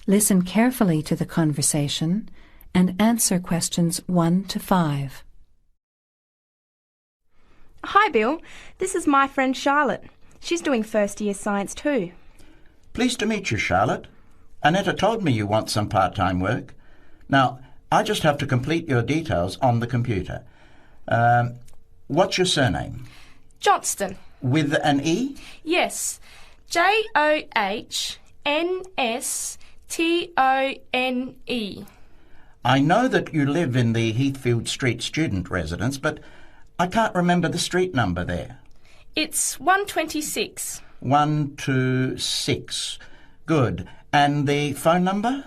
Listen carefully to the conversation and answer questions 1 to 5. Hi, Bill. This is my friend Charlotte. She's doing first year science too. Pleased to meet you, Charlotte. Annetta told me you want some part-time work. Now, I just have to complete your details on the computer. What's your surname? Johnston. With an E? Yes. Johnstone. I know that you live in the Heathfield Street student residence, but I can't remember the street number there. It's 126. 126. Good. And the phone number?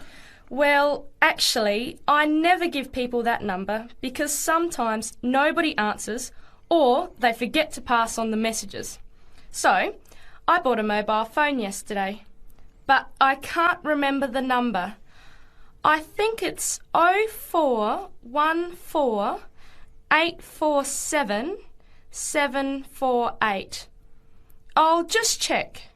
Well, actually, I never give people that number because sometimes nobody answers or they forget to pass on the messages. So, I bought a mobile phone yesterday, but I can't remember the number. I think it's 0414 847 748. I'll just check.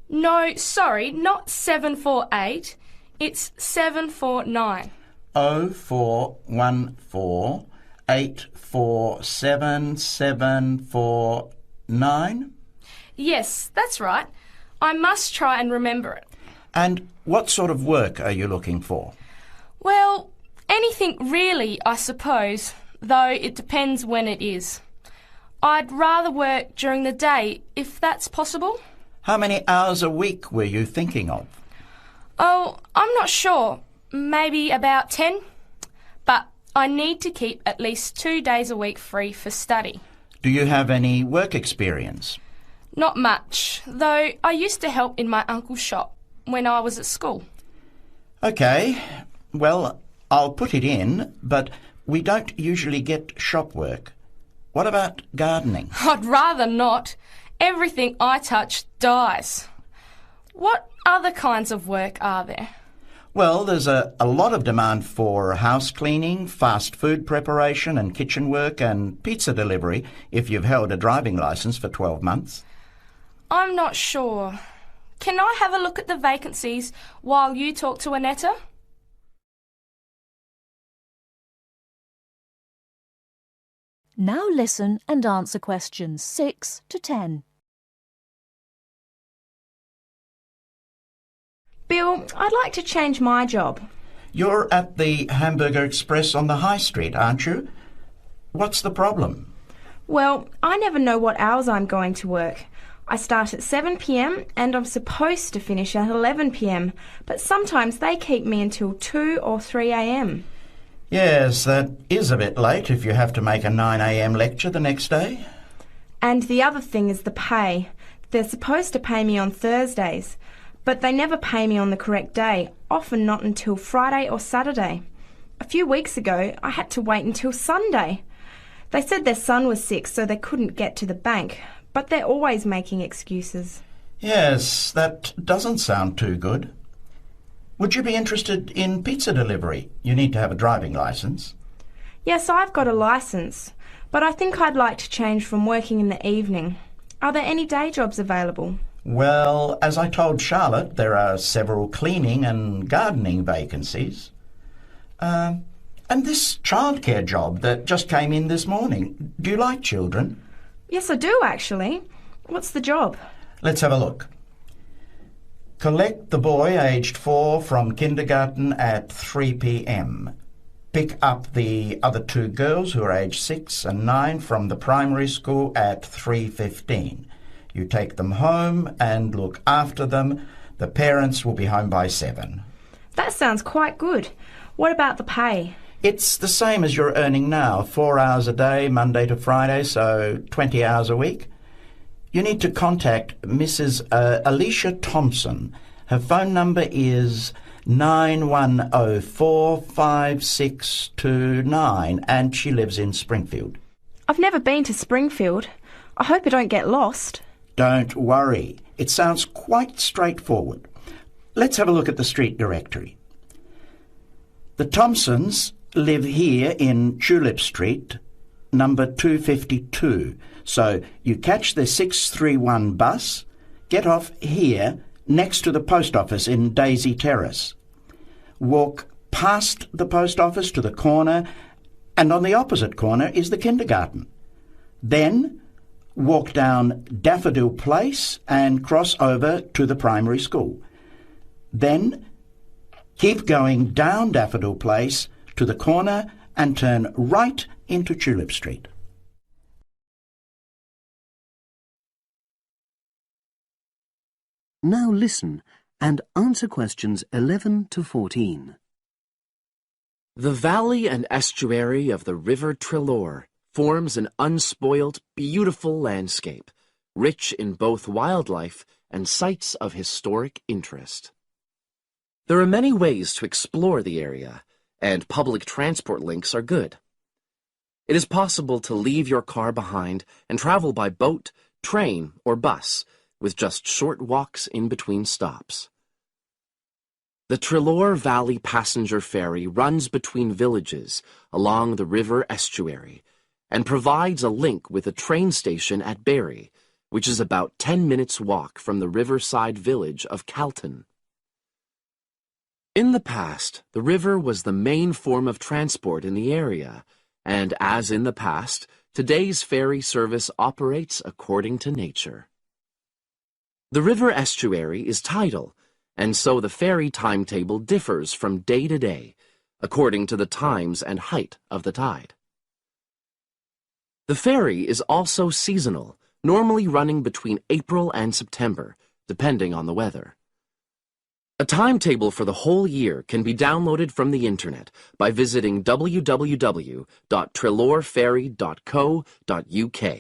No, sorry, not 748. It's 749. 0414 847 749? Yes, that's right. I must try and remember it. And what sort of work are you looking for? Well, anything really, I suppose, though it depends when it is. I'd rather work during the day, if that's possible. How many hours a week were you thinking of? Oh, I'm not sure. Maybe about 10. But I need to keep at least 2 days a week free for study. Do you have any work experience? Not much, though I used to help in my uncle's shop when I was at school. OK. Well, I'll put it in, but we don't usually get shop work. What about gardening? I'd rather not. Everything I touch dies. What other kinds of work are there? Well, there's a lot of demand for house cleaning, fast food preparation and kitchen work and pizza delivery if you've held a driving licence for 12 months. I'm not sure. Can I have a look at the vacancies while you talk to Annetta? Now listen and answer questions 6 to 10. Bill, I'd like to change my job. You're at the Hamburger Express on the High Street, aren't you? What's the problem? Well, I never know what hours I'm going to work. I start at 7 p.m. and I'm supposed to finish at 11 p.m, but sometimes they keep me until 2 or 3 a.m. Yes, that is a bit late if you have to make a 9 a.m. lecture the next day. And the other thing is the pay. They're supposed to pay me on Thursdays, but they never pay me on the correct day, often not until Friday or Saturday. A few weeks ago, I had to wait until Sunday. They said their son was sick, so they couldn't get to the bank, but they're always making excuses. Yes, that doesn't sound too good. Would you be interested in pizza delivery? You need to have a driving licence. Yes, I've got a licence, but I think I'd like to change from working in the evening. Are there any day jobs available? Well, as I told Charlotte, there are several cleaning and gardening vacancies. And this childcare job that just came in this morning. Do you like children? Yes, I do, actually. What's the job? Let's have a look. Collect the boy aged 4 from kindergarten at 3 p.m. Pick up the other 2 girls who are aged 6 and 9 from the primary school at 3:15. You take them home and look after them. The parents will be home by 7. That sounds quite good. What about the pay? It's the same as you're earning now, 4 hours a day, Monday to Friday, so 20 hours a week. You need to contact Mrs. Alicia Thompson. Her phone number is 91045629 and she lives in Springfield. I've never been to Springfield. I hope I don't get lost. Don't worry. It sounds quite straightforward. Let's have a look at the street directory. The Thompsons live here in Tulip Street, number 252. So you catch the 631 bus, get off here next to the post office in Daisy Terrace. Walk past the post office to the corner, and on the opposite corner is the kindergarten. Then walk down Daffodil Place and cross over to the primary school. Then keep going down Daffodil Place to the corner and turn right into Tulip Street. Now listen and answer questions 11 to 14. The valley and estuary of the River Trelor forms an unspoiled, beautiful landscape, rich in both wildlife and sites of historic interest. There are many ways to explore the area, and public transport links are good. It is possible to leave your car behind and travel by boat, train, or bus, with just short walks in between stops. The Trelor Valley Passenger Ferry runs between villages along the river estuary and provides a link with a train station at Barry, which is about 10 minutes' walk from the riverside village of Calton. In the past, the river was the main form of transport in the area, and as in the past, today's ferry service operates according to nature. The river estuary is tidal, and so the ferry timetable differs from day to day, according to the times and height of the tide. The ferry is also seasonal, normally running between April and September, depending on the weather. A timetable for the whole year can be downloaded from the internet by visiting www.trelorferry.co.uk.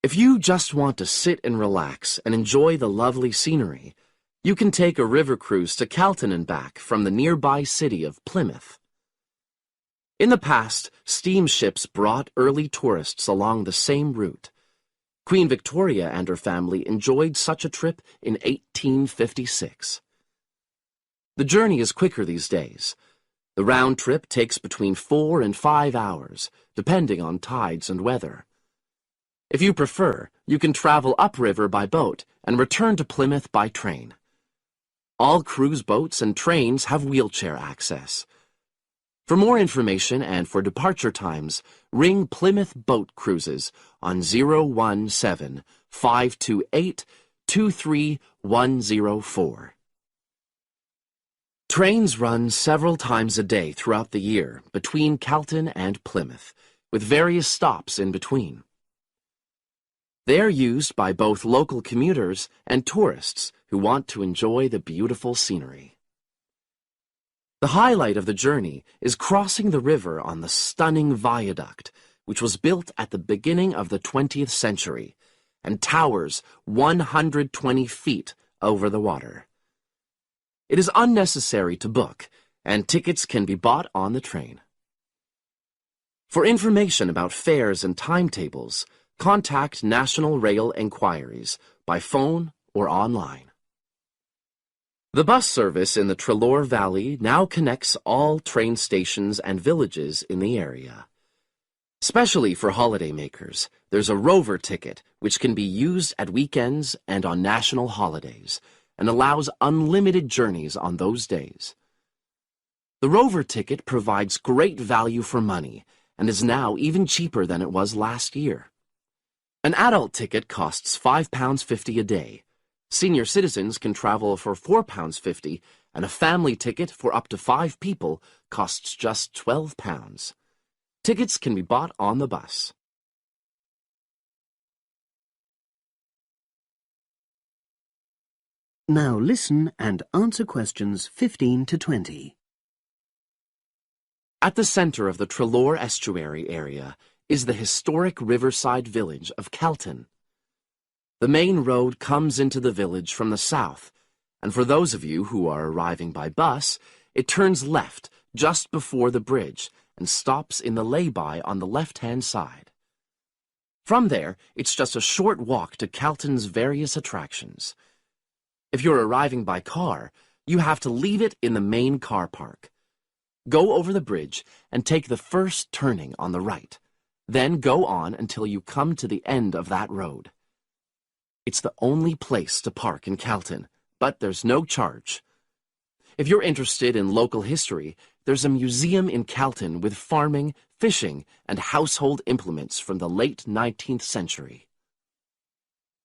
If you just want to sit and relax and enjoy the lovely scenery, you can take a river cruise to Calton and back from the nearby city of Plymouth. In the past, steamships brought early tourists along the same route. Queen Victoria and her family enjoyed such a trip in 1856. The journey is quicker these days. The round trip takes between 4 and 5 hours, depending on tides and weather. If you prefer, you can travel upriver by boat and return to Plymouth by train. All cruise boats and trains have wheelchair access. For more information and for departure times, ring Plymouth Boat Cruises on 017-528-23104. Trains run several times a day throughout the year between Calton and Plymouth, with various stops in between. They are used by both local commuters and tourists who want to enjoy the beautiful scenery. The highlight of the journey is crossing the river on the stunning viaduct, which was built at the beginning of the 20th century and towers 120 feet over the water. It is unnecessary to book, and tickets can be bought on the train. For information about fares and timetables, contact National Rail Enquiries by phone or online. The bus service in the Trelor Valley now connects all train stations and villages in the area. Especially for holidaymakers, there's a Rover ticket which can be used at weekends and on national holidays and allows unlimited journeys on those days. The Rover ticket provides great value for money and is now even cheaper than it was last year. An adult ticket costs £5.50 a day. Senior citizens can travel for £4.50, and a family ticket for up to 5 people costs just £12. Tickets can be bought on the bus. Now listen and answer questions 15 to 20. At the center of the Trelor estuary area is the historic riverside village of Calton. The main road comes into the village from the south, and for those of you who are arriving by bus, it turns left just before the bridge and stops in the lay-by on the left-hand side. From there, it's just a short walk to Calton's various attractions. If you're arriving by car, you have to leave it in the main car park. Go over the bridge and take the first turning on the right. Then go on until you come to the end of that road. It's the only place to park in Calton, but there's no charge. If you're interested in local history, there's a museum in Calton with farming, fishing, and household implements from the late 19th century.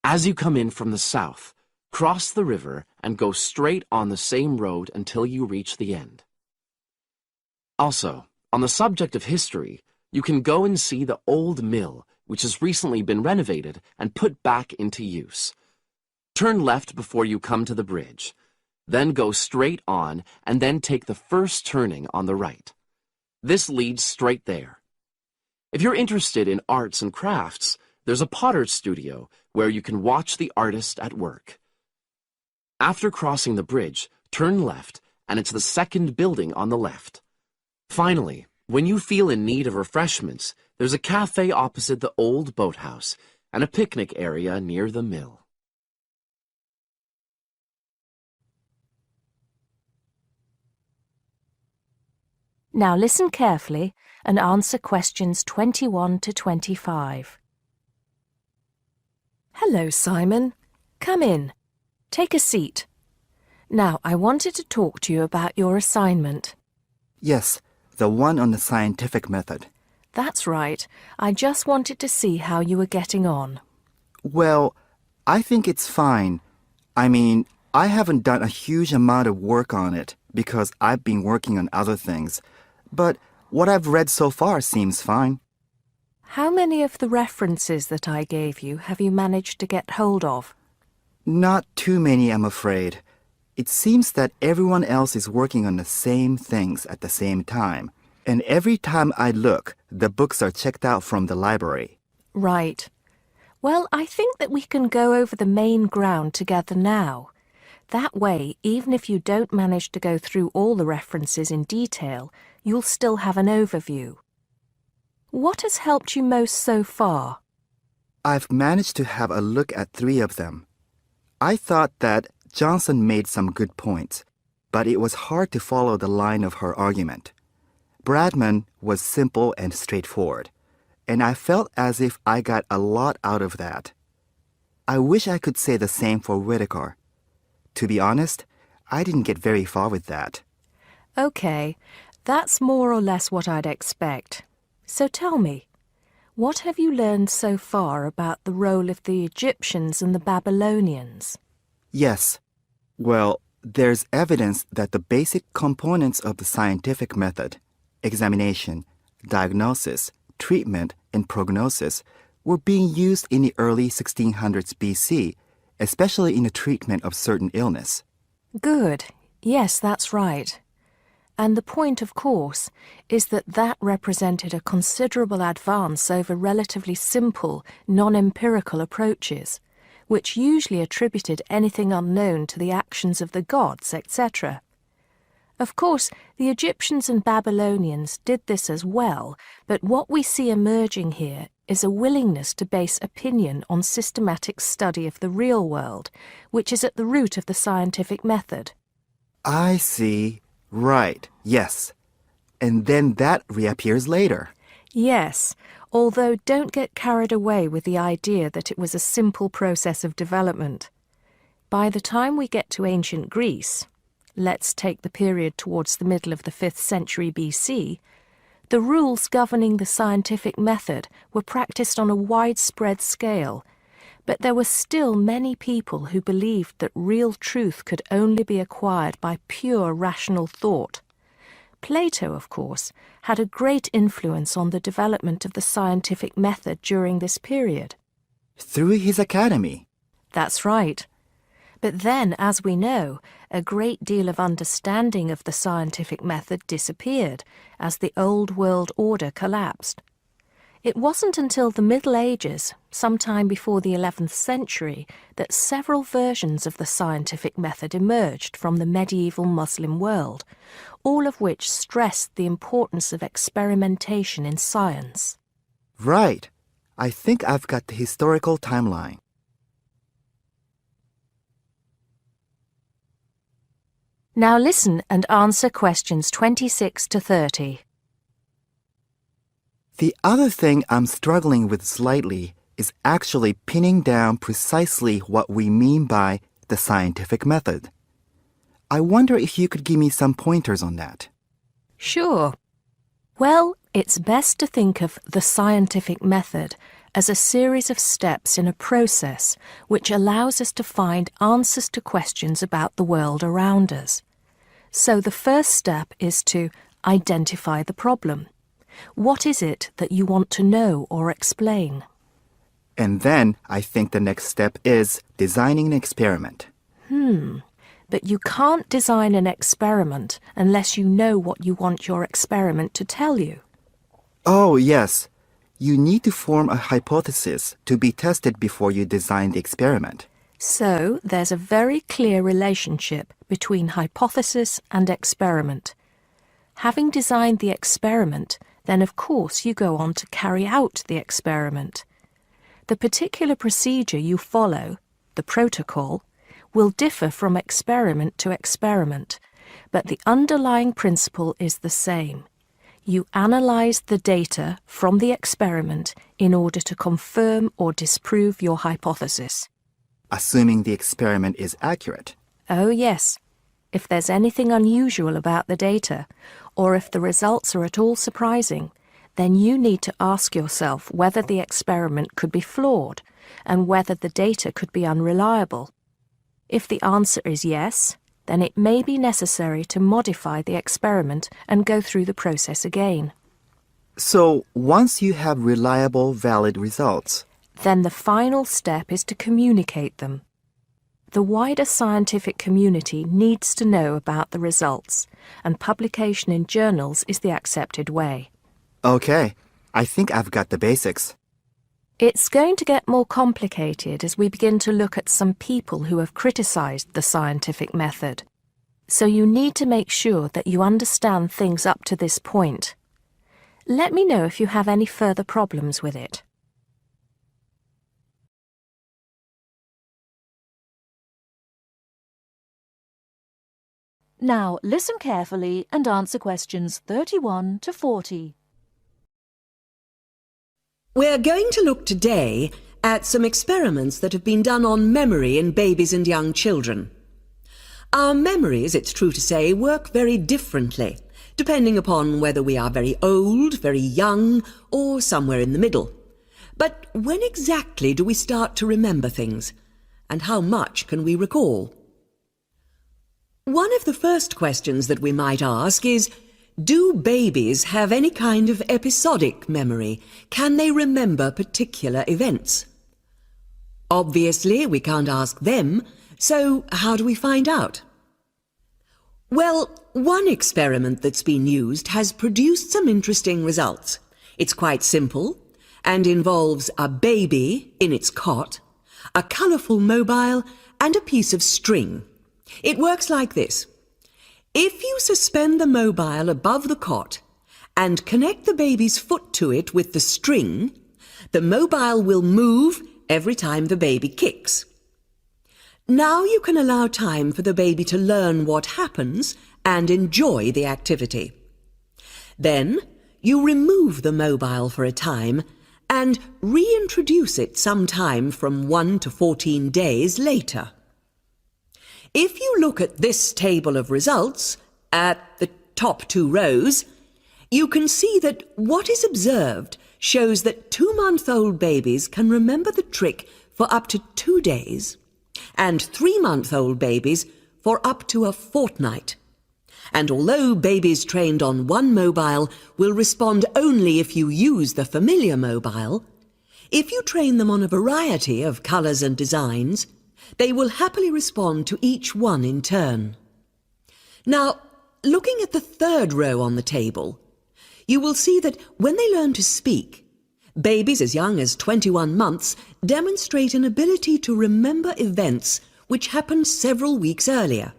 As you come in from the south, cross the river and go straight on the same road until you reach the end. Also, on the subject of history, you can go and see the old mill, which has recently been renovated and put back into use. Turn left before you come to the bridge. Then go straight on and then take the first turning on the right. This leads straight there. If you're interested in arts and crafts, there's a potter's studio where you can watch the artist at work. After crossing the bridge, turn left and it's the second building on the left. Finally, when you feel in need of refreshments, there's a cafe opposite the old boathouse and a picnic area near the mill. Now listen carefully and answer questions 21 to 25. Hello, Simon. Come in. Take a seat. Now, I wanted to talk to you about your assignment. Yes, the one on the scientific method. That's right. I just wanted to see how you were getting on. Well, I think it's fine. I mean, I haven't done a huge amount of work on it because I've been working on other things. But what I've read so far seems fine. How many of the references that I gave you have you managed to get hold of? Not too many, I'm afraid. It seems that everyone else is working on the same things at the same time. And every time I look, the books are checked out from the library. Right. Well, I think that we can go over the main ground together now. That way, even if you don't manage to go through all the references in detail, you'll still have an overview. What has helped you most so far? I've managed to have a look at 3 of them. I thought that Johnson made some good points, but it was hard to follow the line of her argument. Bradman was simple and straightforward, and I felt as if I got a lot out of that. I wish I could say the same for Whittaker. To be honest, I didn't get very far with that. Okay, that's more or less what I'd expect. So tell me, what have you learned so far about the role of the Egyptians and the Babylonians? Yes. Well, there's evidence that the basic components of the scientific method, examination, diagnosis, treatment, and prognosis, were being used in the early 1600s BC, especially in the treatment of certain illness. Good. Yes, that's right. And the point, of course, is that that represented a considerable advance over relatively simple, non-empirical approaches, which usually attributed anything unknown to the actions of the gods, etc. Of course, the Egyptians and Babylonians did this as well, but what we see emerging here is a willingness to base opinion on systematic study of the real world, which is at the root of the scientific method. I see. Right, yes. And then that reappears later. Yes, although don't get carried away with the idea that it was a simple process of development. By the time we get to ancient Greece, let's take the period towards the middle of the 5th century BC, the rules governing the scientific method were practiced on a widespread scale, but there were still many people who believed that real truth could only be acquired by pure rational thought. Plato, of course, had a great influence on the development of the scientific method during this period. Through his academy. That's right. But then, as we know, a great deal of understanding of the scientific method disappeared as the old world order collapsed. It wasn't until the Middle Ages, sometime before the 11th century, that several versions of the scientific method emerged from the medieval Muslim world, all of which stressed the importance of experimentation in science. Right. I think I've got the historical timeline. Now listen and answer questions 26 to 30. The other thing I'm struggling with slightly is actually pinning down precisely what we mean by the scientific method. I wonder if you could give me some pointers on that. Sure. Well, it's best to think of the scientific method as a series of steps in a process which allows us to find answers to questions about the world around us. So the first step is to identify the problem. What is it that you want to know or explain? And then I think the next step is designing an experiment. But you can't design an experiment unless you know what you want your experiment to tell you. Oh, yes. You need to form a hypothesis to be tested before you design the experiment. So there's a very clear relationship between hypothesis and experiment. Having designed the experiment, then of course you go on to carry out the experiment. The particular procedure you follow, the protocol, will differ from experiment to experiment, but the underlying principle is the same. You analyse the data from the experiment in order to confirm or disprove your hypothesis. Assuming the experiment is accurate. Oh yes. If there's anything unusual about the data, or if the results are at all surprising, then you need to ask yourself whether the experiment could be flawed and whether the data could be unreliable. If the answer is yes, then it may be necessary to modify the experiment and go through the process again. So, once you have reliable, valid results, Then the final step is to communicate them. The wider scientific community needs to know about the results, and publication in journals is the accepted way. okay, I think I've got the basics. It's going to get more complicated as we begin to look at some people who have criticised the scientific method. So you need to make sure that you understand things up to this point. Let me know if you have any further problems with it. Now listen carefully and answer questions 31 to 40. We're going to look today at some experiments that have been done on memory in babies and young children. Our memories, it's true to say, work very differently, depending upon whether we are very old, very young, or somewhere in the middle. But when exactly do we start to remember things? And how much can we recall? One of the first questions that we might ask is, do babies have any kind of episodic memory? Can they remember particular events? Obviously, we can't ask them, so how do we find out? Well, one experiment that's been used has produced some interesting results. It's quite simple and involves a baby in its cot, a colourful mobile, and a piece of string. It works like this. If you suspend the mobile above the cot and connect the baby's foot to it with the string, the mobile will move every time the baby kicks. Now you can allow time for the baby to learn what happens and enjoy the activity. Then you remove the mobile for a time and reintroduce it sometime from 1 to 14 days later. If you look at this table of results, at the top 2 rows, you can see that what is observed shows that 2-month-old babies can remember the trick for up to 2 days, and 3-month-old babies for up to a fortnight. And although babies trained on one mobile will respond only if you use the familiar mobile, if you train them on a variety of colours and designs, they will happily respond to each one in turn. Now, looking at the 3rd row on the table, you will see that when they learn to speak, babies as young as 21 months demonstrate an ability to remember events which happened several weeks earlier.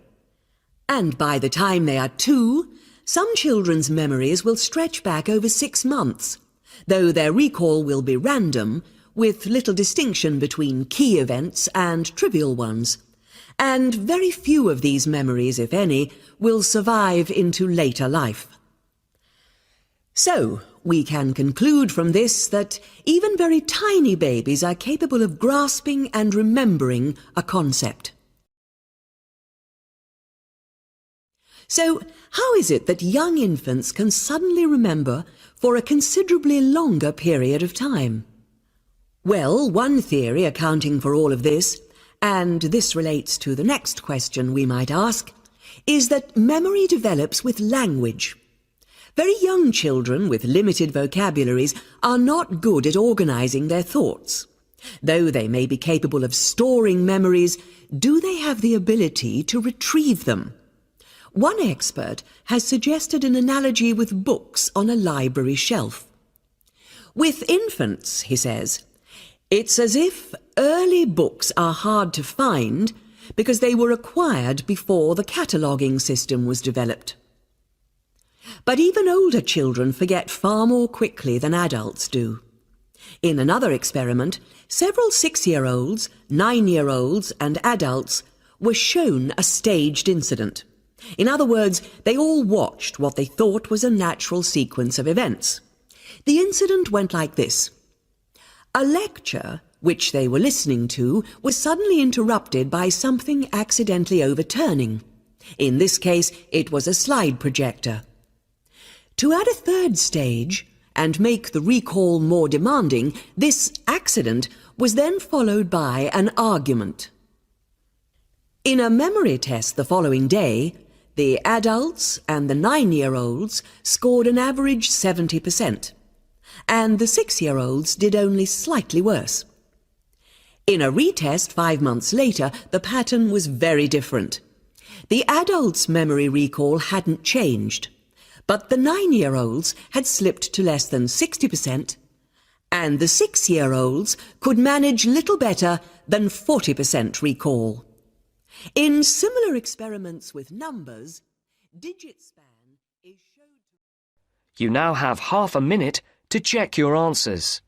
And by the time they are 2, some children's memories will stretch back over 6 months, though their recall will be random, with little distinction between key events and trivial ones, and very few of these memories, if any, will survive into later life. So, we can conclude from this that even very tiny babies are capable of grasping and remembering a concept. So, how is it that young infants can suddenly remember for a considerably longer period of time? Well, one theory accounting for all of this, and this relates to the next question we might ask, is that memory develops with language. Very young children with limited vocabularies are not good at organizing their thoughts. Though they may be capable of storing memories, do they have the ability to retrieve them? One expert has suggested an analogy with books on a library shelf. With infants, he says, it's as if early books are hard to find because they were acquired before the cataloguing system was developed. But even older children forget far more quickly than adults do. In another experiment, several 6-year-olds, 9-year-olds and adults were shown a staged incident. In other words, they all watched what they thought was a natural sequence of events. The incident went like this. A lecture, which they were listening to, was suddenly interrupted by something accidentally overturning. In this case, it was a slide projector. To add a third stage, and make the recall more demanding, this accident was then followed by an argument. In a memory test the following day, the adults and the 9-year-olds scored an average 70%, and the 6-year-olds did only slightly worse. In a retest 5 months later, the pattern was very different. The adults' memory recall hadn't changed, but the 9-year-olds had slipped to less than 60%, and the 6-year-olds could manage little better than 40% recall. In similar experiments with numbers, digit span is showed. You now have half a minute to check your answers.